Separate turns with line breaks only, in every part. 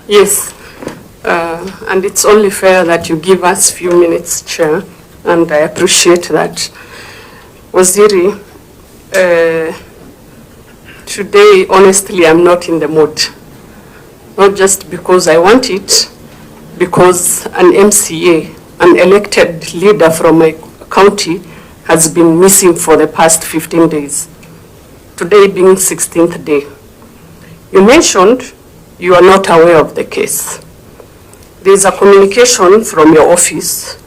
Yes, and it's only fair that you give us a few minutes, Chair, and I appreciate that. Waziri, today, honestly, I'm not in the mood. Not just because I want it, because an MCA, an elected leader from my county, has been missing for the past 15 days. Today being 16th day. You mentioned you are not aware of the case. There is a communication from your office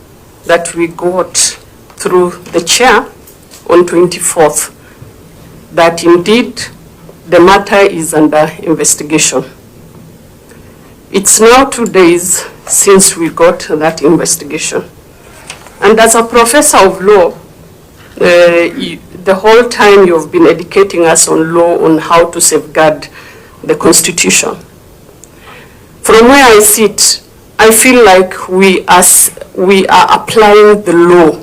that we got through the chair on 24th that indeed the matter is under investigation. It's now 2 days since we got that investigation. And as a professor of law, the whole time you've been educating us on law, on how to safeguard the Constitution. From where I sit, I feel like we are applying the law,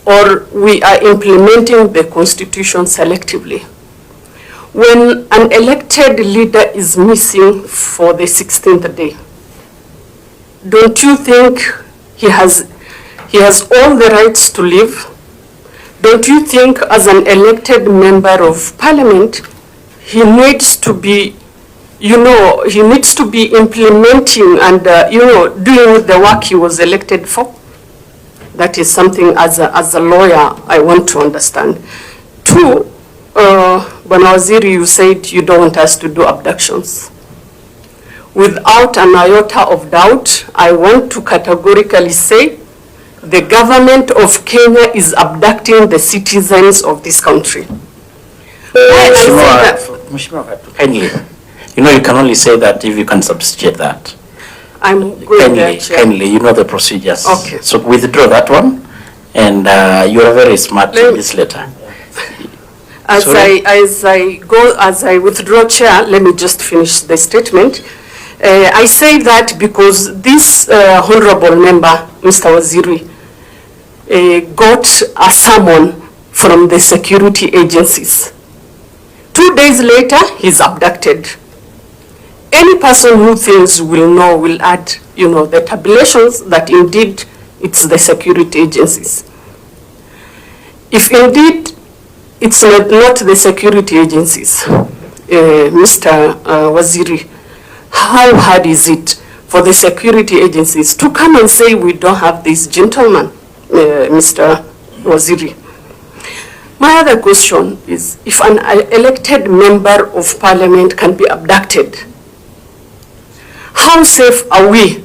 or we are implementing the Constitution selectively. When an elected leader is missing for the 16th day, don't you think he has all the rights to live? Don't you think as an elected member of parliament, he needs to be, he needs to be implementing and, doing the work he was elected for? That is something as a lawyer I want to understand. Two, Bwana Waziri, you said you don't want us to do abductions. Without an iota of doubt, I want to categorically say the government of Kenya is abducting the citizens of this country.
Kindly, you can only say that if you can substitute that.
I'm going there, Chair.
Kindly, you know the procedures.
Okay.
So withdraw that one, and you are very smart in this letter.
As I withdraw, Chair, let me just finish the statement. I say that because this honorable member, Mr. Waziri, got a summon from the security agencies. 2 days later, he's abducted. Any person who thinks will add, the tabulations that indeed it's the security agencies. If indeed it's not the security agencies, Mr. Waziri, how hard is it for the security agencies to come and say we don't have this gentleman, Mr. Waziri? My other question is, if an elected member of parliament can be abducted, how safe are we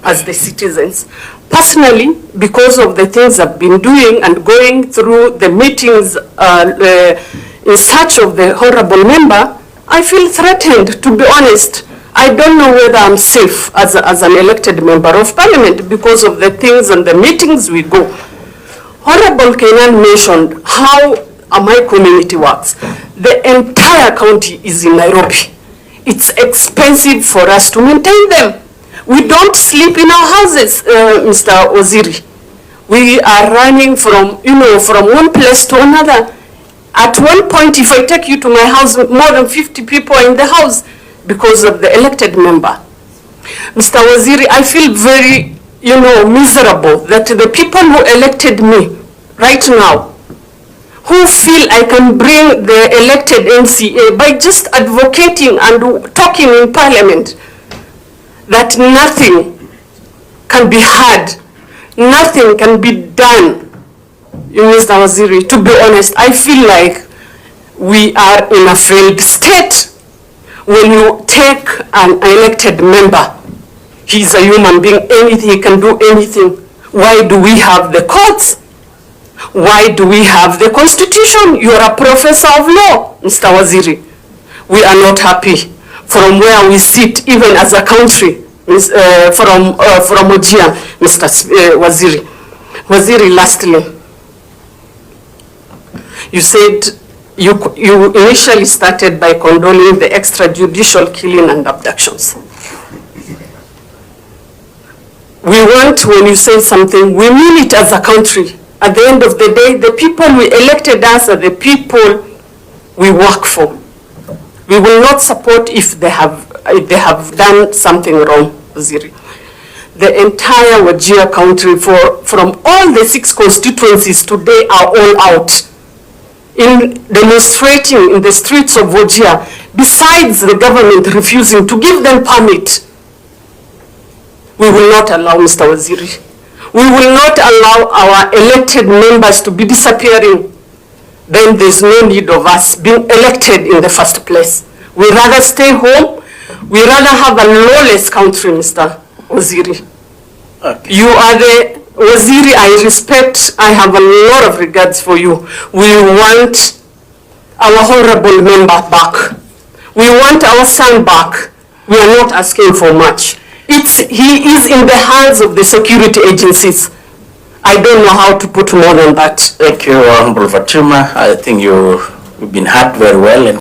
as the citizens? Personally, because of the things I've been doing and going through the meetings in search of the honorable member, I feel threatened, to be honest. I don't know whether I'm safe as an elected member of parliament because of the things and the meetings we go. Honorable Kenyan mentioned how my community works. The entire county is in Nairobi. It's expensive for us to maintain them. We don't sleep in our houses, Mr. Waziri. We are running from one place to another. At one point, if I take you to my house, more than 50 people are in the house because of the elected member. Mr. Waziri, I feel very, miserable that the people who elected me right now, who feel I can bring the elected MCA by just advocating and talking in parliament, that nothing can be heard, nothing can be done. Mr. Waziri, to be honest, I feel like we are in a failed state. When you take an elected member, he's a human being, he can do anything. Why do we have the courts? Why do we have the Constitution? You're a professor of law, Mr. Waziri. We are not happy from where we sit, even as a country, from Ojia, Mr. Waziri. Waziri, lastly, you said you initially started by condoning the extrajudicial killing and abductions. We want, when you say something, we mean it as a country. At the end of the day, the people we elected us are the people we work for. We will not support if they have they have done something wrong, Waziri. The entire Wajir country, from all the 6 constituencies today, are all out in demonstrating in the streets of Wajir, besides the government refusing to give them permit. We will not allow, Mr. Waziri. We will not allow our elected members to be disappearing. Then there's no need of us being elected in the first place. We rather stay home. We rather have a lawless country, Mr. Waziri.
Okay.
You are the Waziri I respect. I have a lot of regards for you. We want our honorable member back. We want our son back. We are not asking for much. He is in the hands of the security agencies. I don't know how to put more than that.
Thank you, Honorable Fatuma. I think you've been heard very well.